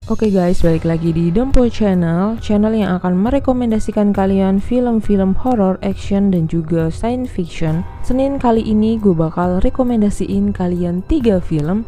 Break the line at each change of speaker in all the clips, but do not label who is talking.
Oke guys, balik lagi di Dempo Channel yang akan merekomendasikan kalian film-film horror, action, dan juga science fiction. Senin kali ini gue bakal rekomendasiin kalian 3 film.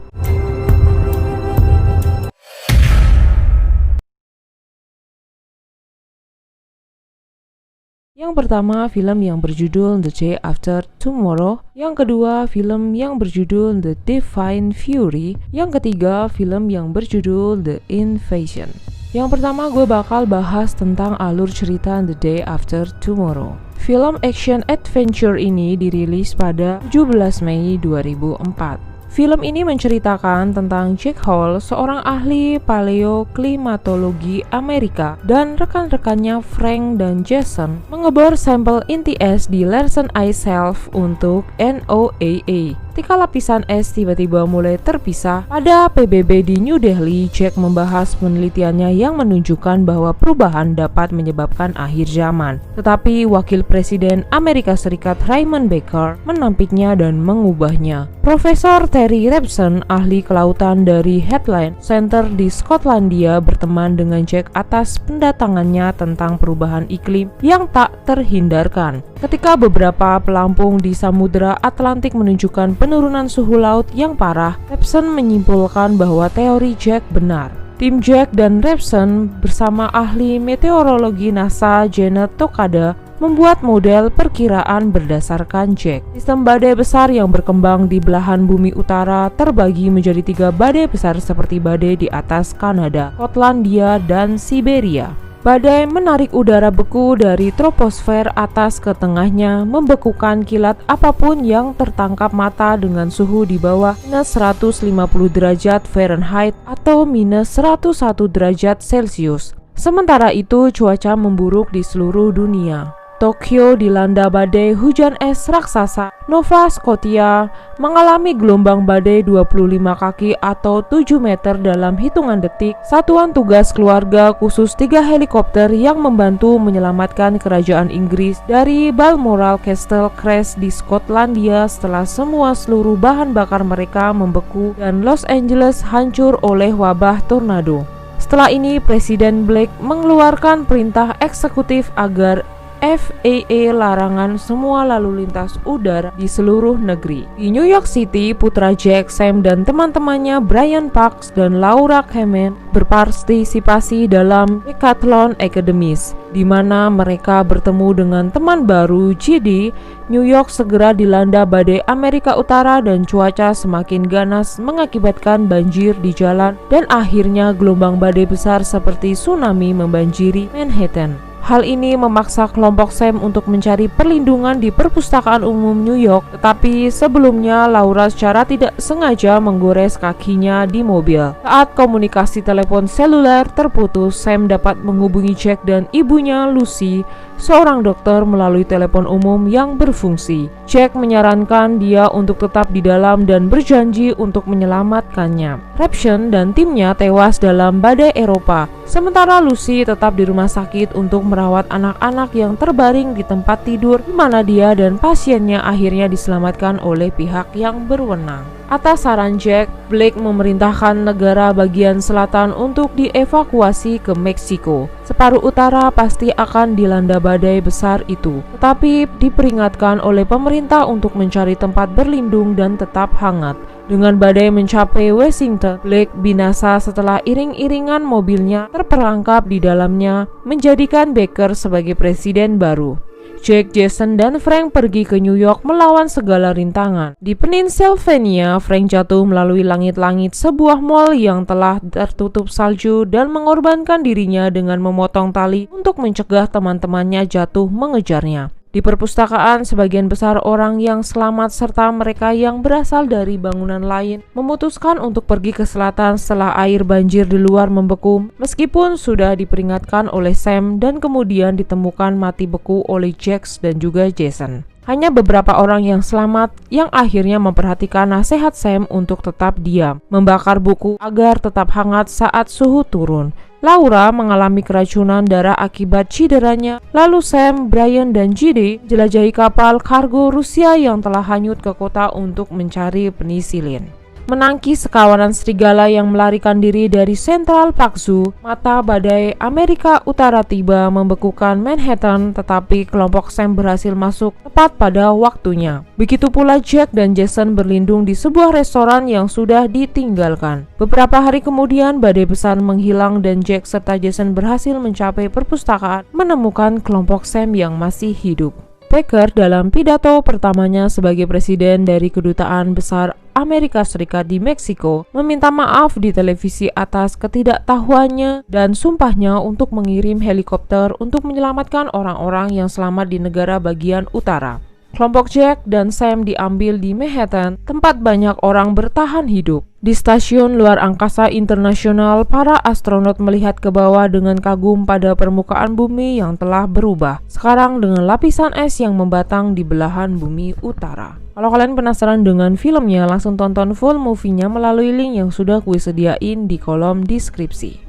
Yang pertama, film yang berjudul The Day After Tomorrow. Yang kedua, film yang berjudul The Divine Fury. Yang ketiga, film yang berjudul The Invasion. Yang pertama, gue bakal bahas tentang alur cerita The Day After Tomorrow. Film action adventure ini dirilis pada 17 Mei 2004. Film ini menceritakan tentang Jack Hall, seorang ahli paleoklimatologi Amerika, dan rekan-rekannya Frank dan Jason mengebor sampel inti es di Larsen Ice Shelf untuk NOAA. Ketika lapisan es tiba-tiba mulai terpisah, pada PBB di New Delhi, Jack membahas penelitiannya yang menunjukkan bahwa perubahan dapat menyebabkan akhir zaman. Tetapi Wakil Presiden Amerika Serikat Raymond Baker menampiknya dan mengubahnya. Profesor Terry Rebson, ahli kelautan dari Headland Center di Skotlandia, berteman dengan Jack atas pendatangannya tentang perubahan iklim yang tak terhindarkan. Ketika beberapa pelampung di Samudra Atlantik menunjukkan penurunan suhu laut yang parah, Rebson menyimpulkan bahwa teori Jack benar. Tim Jack dan Rebson bersama ahli meteorologi NASA Janet Tokada membuat model perkiraan berdasarkan Jack. Sistem badai besar yang berkembang di belahan bumi utara terbagi menjadi 3 badai besar seperti badai di atas Kanada, Skotlandia, dan Siberia. Badai menarik udara beku dari troposfer atas ke tengahnya, membekukan kilat apapun yang tertangkap mata dengan suhu di bawah minus 150 derajat Fahrenheit atau minus 101 derajat Celcius. Sementara itu, cuaca memburuk di seluruh dunia. Tokyo dilanda badai hujan es raksasa. Nova Scotia mengalami gelombang badai 25 kaki atau 7 meter dalam hitungan detik. Satuan tugas keluarga khusus 3 helikopter yang membantu menyelamatkan kerajaan Inggris dari Balmoral Castle crash di Skotlandia setelah seluruh bahan bakar mereka membeku dan Los Angeles hancur oleh wabah tornado. Setelah ini, Presiden Blake mengeluarkan perintah eksekutif agar FAA larangan semua lalu lintas udara di seluruh negeri. Di New York City, putra Jack, Sam, dan teman-temannya Brian Parks dan Laura Kamen berpartisipasi dalam Decathlon Academies, di mana mereka bertemu dengan teman baru JD. New York segera dilanda badai Amerika Utara dan cuaca semakin ganas mengakibatkan banjir di jalan dan akhirnya gelombang badai besar seperti tsunami membanjiri Manhattan. Hal ini memaksa kelompok Sam untuk mencari perlindungan di Perpustakaan Umum New York, tetapi sebelumnya Laura secara tidak sengaja menggores kakinya di mobil. Saat komunikasi telepon seluler terputus, Sam dapat menghubungi Jack dan ibunya Lucy, seorang dokter, melalui telepon umum yang berfungsi. Jack menyarankan dia untuk tetap di dalam dan berjanji untuk menyelamatkannya. Rebson dan timnya tewas dalam badai Eropa, sementara Lucy tetap di rumah sakit untuk merawat anak-anak yang terbaring di tempat tidur, di mana dia dan pasiennya akhirnya diselamatkan oleh pihak yang berwenang. Atas saran Jack, Blake memerintahkan negara bagian selatan untuk dievakuasi ke Meksiko. Separuh utara pasti akan dilanda badai besar itu, tetapi diperingatkan oleh pemerintah untuk mencari tempat berlindung dan tetap hangat. Dengan badai mencapai Washington, Blake binasa setelah iring-iringan mobilnya terperangkap di dalamnya, menjadikan Baker sebagai presiden baru. Jack, Jason, dan Frank pergi ke New York melawan segala rintangan. Di Pennsylvania, Frank jatuh melalui langit-langit sebuah mall yang telah tertutup salju dan mengorbankan dirinya dengan memotong tali untuk mencegah teman-temannya jatuh mengejarnya. Di perpustakaan, sebagian besar orang yang selamat serta mereka yang berasal dari bangunan lain memutuskan untuk pergi ke selatan setelah air banjir di luar membeku, meskipun sudah diperingatkan oleh Sam dan kemudian ditemukan mati beku oleh Jack dan juga Jason. Hanya beberapa orang yang selamat yang akhirnya memperhatikan nasihat Sam untuk tetap diam, membakar buku agar tetap hangat saat suhu turun. Laura mengalami keracunan darah akibat cederanya, lalu Sam, Brian, dan JD jelajahi kapal kargo Rusia yang telah hanyut ke kota untuk mencari penisilin. menangkis sekawanan serigala yang melarikan diri dari Central Park Zoo, mata badai Amerika Utara tiba membekukan Manhattan, tetapi kelompok Sam berhasil masuk tepat pada waktunya. Begitu pula Jack dan Jason berlindung di sebuah restoran yang sudah ditinggalkan. Beberapa hari kemudian, badai besar menghilang dan Jack serta Jason berhasil mencapai perpustakaan, menemukan kelompok Sam yang masih hidup. Baker dalam pidato pertamanya sebagai presiden dari Kedutaan Besar Amerika Serikat di Meksiko meminta maaf di televisi atas ketidaktahuannya dan sumpahnya untuk mengirim helikopter untuk menyelamatkan orang-orang yang selamat di negara bagian utara. Kelompok Jack dan Sam diambil di Manhattan, tempat banyak orang bertahan hidup. Di Stasiun Luar Angkasa Internasional, para astronot melihat ke bawah dengan kagum pada permukaan bumi yang telah berubah, sekarang dengan lapisan es yang membatang di belahan bumi utara. Kalau kalian penasaran dengan filmnya, langsung tonton full movie-nya melalui link yang sudah gue sediain di kolom deskripsi.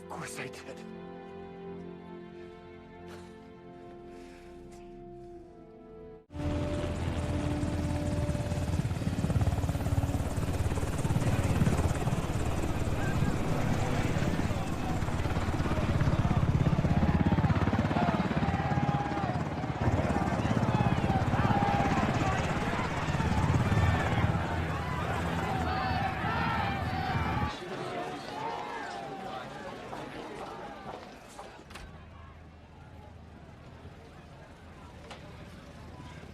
Of course I did.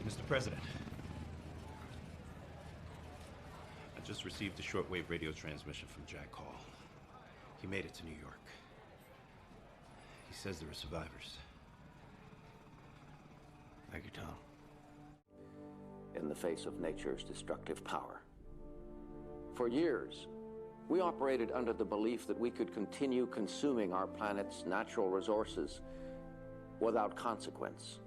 Mr. President, I just received a shortwave radio transmission from Jack Hall. He made it to New York. He says there are survivors. Thank you, Tom.
In the face of nature's destructive power. For years, we operated under the belief that we could continue consuming our planet's natural resources without consequence.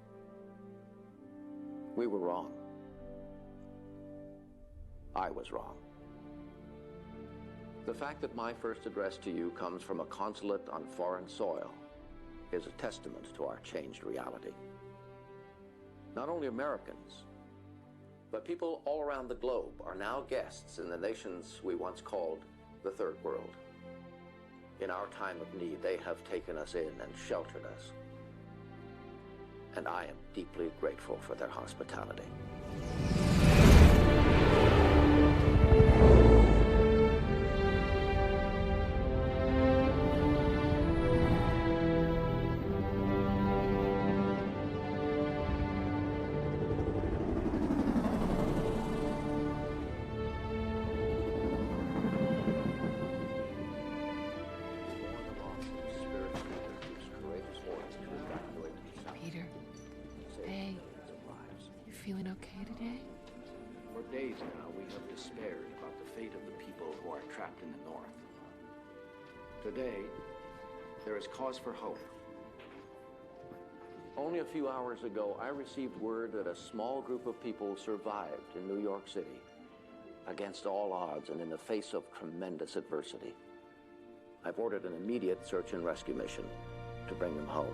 We were wrong. I was wrong. The fact that my first address to you comes from a consulate on foreign soil is a testament to our changed reality. Not only Americans, but people all around the globe are now guests in the nations we once called the Third World. In our time of need, they have taken us in and sheltered us. And I am deeply grateful for their hospitality.
Feeling okay today?
For days now, we have despaired about the fate of the people who are trapped in the North. Today, there is cause for hope. Only a few hours ago, I received word that a small group of people survived in New York City, against all odds and in the face of tremendous adversity. I've ordered an immediate search and rescue mission to bring them home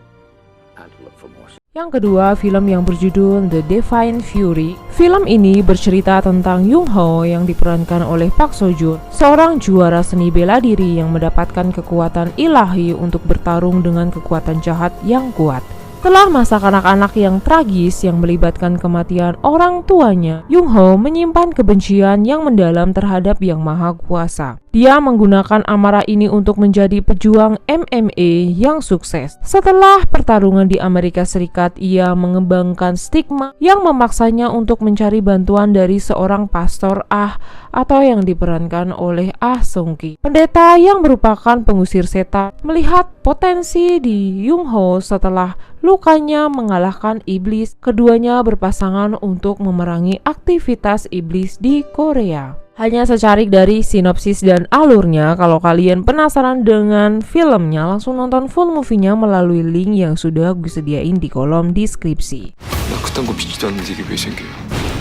and to look for more.
Yang kedua, film yang berjudul The Divine Fury. Film ini bercerita tentang Jung Ho yang diperankan oleh Park Seo Joon, seorang juara seni bela diri yang mendapatkan kekuatan ilahi untuk bertarung dengan kekuatan jahat yang kuat. Setelah masa kanak-kanak yang tragis yang melibatkan kematian orang tuanya, Jung Ho menyimpan kebencian yang mendalam terhadap Yang Maha Kuasa. Dia menggunakan amarah ini untuk menjadi pejuang MMA yang sukses. Setelah pertarungan di Amerika Serikat, ia mengembangkan stigma yang memaksanya untuk mencari bantuan dari seorang pastor atau yang diperankan oleh Sung Ki. Pendeta yang merupakan pengusir setan melihat potensi di Jung Ho setelah lukanya mengalahkan iblis. Keduanya berpasangan untuk memerangi aktivitas iblis di Korea. Hanya secarik dari sinopsis dan alurnya. Kalau kalian penasaran dengan filmnya, langsung nonton full movie-nya melalui link yang sudah gue sediain di kolom deskripsi.
나 그딴 거 믿지도 않는데 이게 왜 생겨요?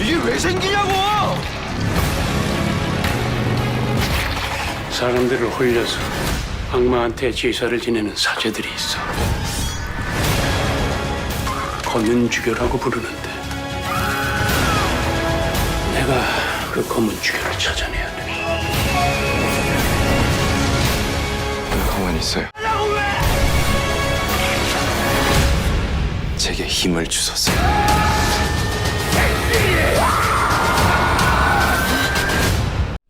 이게 왜 생기냐고!
사람들을 홀려서 악마한테 제사를 지내는 사제들이 있어. 검은 주교라고 부르는데 내가 그 검은 주교를 찾아내야 돼.
가만히 있어요. 제게 힘을 주소서.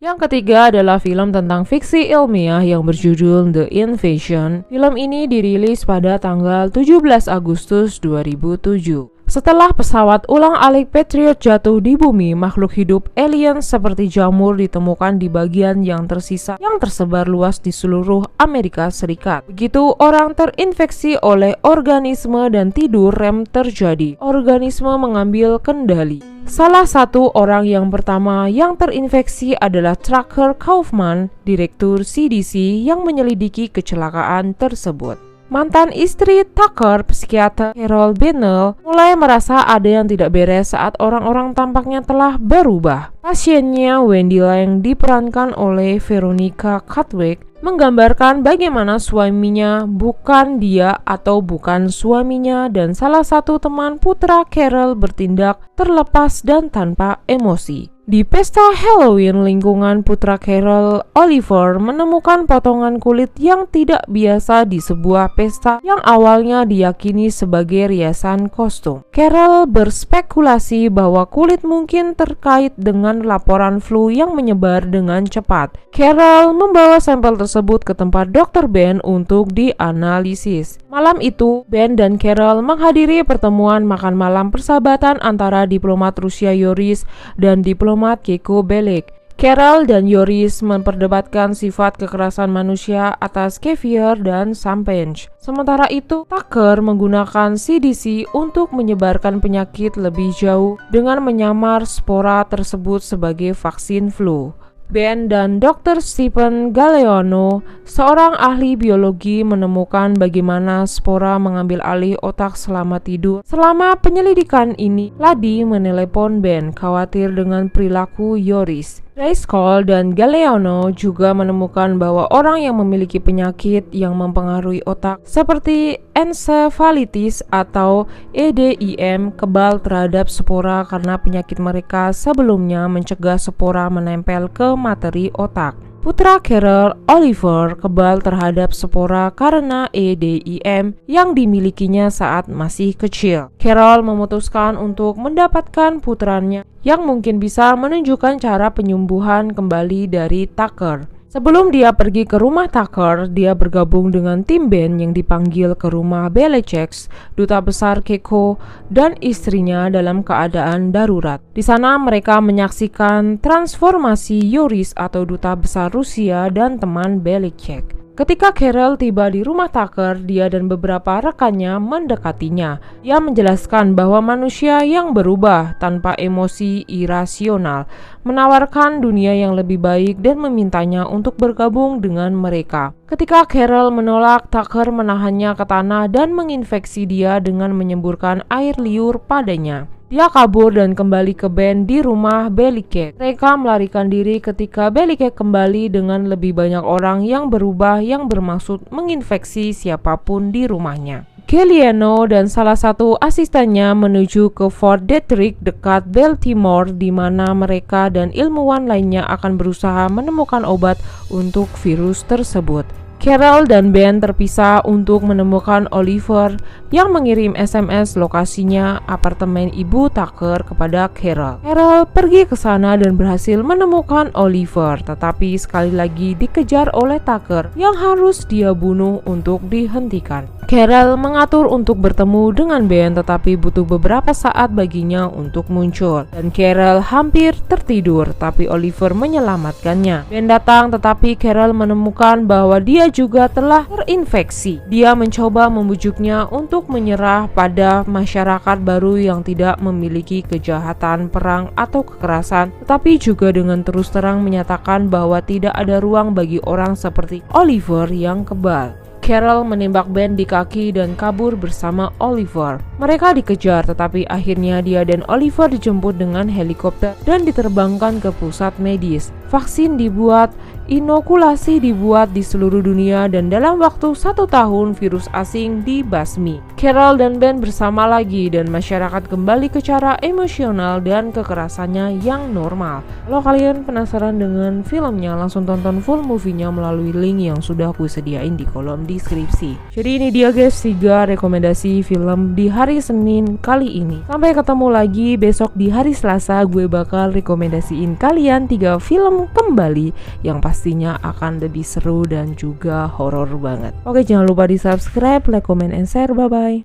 Yang ketiga adalah film tentang fiksi ilmiah yang berjudul The Invasion. Film ini dirilis pada tanggal 17 Agustus 2007. Setelah pesawat ulang-alik Patriot jatuh di bumi, makhluk hidup alien seperti jamur ditemukan di bagian yang tersisa yang tersebar luas di seluruh Amerika Serikat. Begitu orang terinfeksi oleh organisme dan tidur REM terjadi, organisme mengambil kendali. Salah satu orang yang pertama yang terinfeksi adalah Tucker Kaufman, direktur CDC yang menyelidiki kecelakaan tersebut. Mantan istri Tucker, psikiater Carol Bennell, mulai merasa ada yang tidak beres saat orang-orang tampaknya telah berubah. Pasiennya, Wendy Lang, diperankan oleh Veronica Chadwick, menggambarkan bagaimana suaminya bukan dia atau bukan suaminya dan salah satu teman putra Carol bertindak terlepas dan tanpa emosi. Di pesta Halloween, lingkungan putra Carol, Oliver, menemukan potongan kulit yang tidak biasa di sebuah pesta yang awalnya diyakini sebagai riasan kostum. Carol berspekulasi bahwa kulit mungkin terkait dengan laporan flu yang menyebar dengan cepat. Carol membawa sampel tersebut ke tempat Dr. Ben untuk dianalisis. Malam itu, Ben dan Carol menghadiri pertemuan makan malam persahabatan antara diplomat Rusia Yoris dan diplomat Keiko Belek. Carol dan Yoris memperdebatkan sifat kekerasan manusia atas caviar dan champagne. Sementara itu, Tucker menggunakan CDC untuk menyebarkan penyakit lebih jauh dengan menyamar spora tersebut sebagai vaksin flu. Ben dan Dr. Stephen Galeano, seorang ahli biologi, menemukan bagaimana spora mengambil alih otak selama tidur. Selama penyelidikan ini, Lady menelepon Ben, khawatir dengan perilaku Yoris. Driscoll dan Galeano juga menemukan bahwa orang yang memiliki penyakit yang mempengaruhi otak seperti encephalitis atau EDIM kebal terhadap spora karena penyakit mereka sebelumnya mencegah spora menempel ke materi otak. Putra Carol, Oliver, kebal terhadap spora karena EDIM yang dimilikinya saat masih kecil. Carol memutuskan untuk mendapatkan putranya yang mungkin bisa menunjukkan cara penyembuhan kembali dari Tucker. Sebelum dia pergi ke rumah Tucker, dia bergabung dengan tim Ben yang dipanggil ke rumah Belichick, duta besar Keiko, dan istrinya dalam keadaan darurat. Di sana mereka menyaksikan transformasi Yoris atau duta besar Rusia dan teman Belichick. Ketika Carol tiba di rumah Tucker, dia dan beberapa rekannya mendekatinya. Dia menjelaskan bahwa manusia yang berubah tanpa emosi irasional menawarkan dunia yang lebih baik dan memintanya untuk bergabung dengan mereka. Ketika Carol menolak, Tucker menahannya ke tanah dan menginfeksi dia dengan menyemburkan air liur padanya. Dia kabur dan kembali ke Ben di rumah Belichick. Mereka melarikan diri ketika Belichick kembali dengan lebih banyak orang yang berubah yang bermaksud menginfeksi siapapun di rumahnya. Galeano dan salah satu asistennya menuju ke Fort Detrick dekat Baltimore, di mana mereka dan ilmuwan lainnya akan berusaha menemukan obat untuk virus tersebut. Carol dan Ben terpisah untuk menemukan Oliver yang mengirim SMS lokasinya apartemen ibu Tucker kepada Carol. Carol pergi ke sana dan berhasil menemukan Oliver, tetapi sekali lagi dikejar oleh Tucker yang harus dia bunuh untuk dihentikan. Carol mengatur untuk bertemu dengan Ben, tetapi butuh beberapa saat baginya untuk muncul. Dan Carol hampir tertidur, tapi Oliver menyelamatkannya. Ben datang, tetapi Carol menemukan bahwa dia juga telah terinfeksi. Dia mencoba membujuknya untuk menyerah pada masyarakat baru yang tidak memiliki kejahatan perang atau kekerasan, tetapi juga dengan terus terang menyatakan bahwa tidak ada ruang bagi orang seperti Oliver yang kebal. Carol menembak Ben di kaki dan kabur bersama Oliver. Mereka dikejar, tetapi akhirnya dia dan Oliver dijemput dengan helikopter dan diterbangkan ke pusat medis. Vaksin dibuat, inokulasi dibuat di seluruh dunia dan dalam waktu 1 tahun virus asing dibasmi. Carol dan Ben bersama lagi dan masyarakat kembali ke cara emosional dan kekerasannya yang normal. Kalau kalian penasaran dengan filmnya, langsung tonton full movie-nya melalui link yang sudah aku sediain di kolom deskripsi. Jadi ini dia guys 3 rekomendasi film di hari Senin kali ini. Sampai ketemu lagi besok di hari Selasa, gue bakal rekomendasiin kalian 3 film kembali yang pastinya akan lebih seru dan juga horor banget. Oke, jangan lupa di subscribe, like, comment, and share. Bye bye.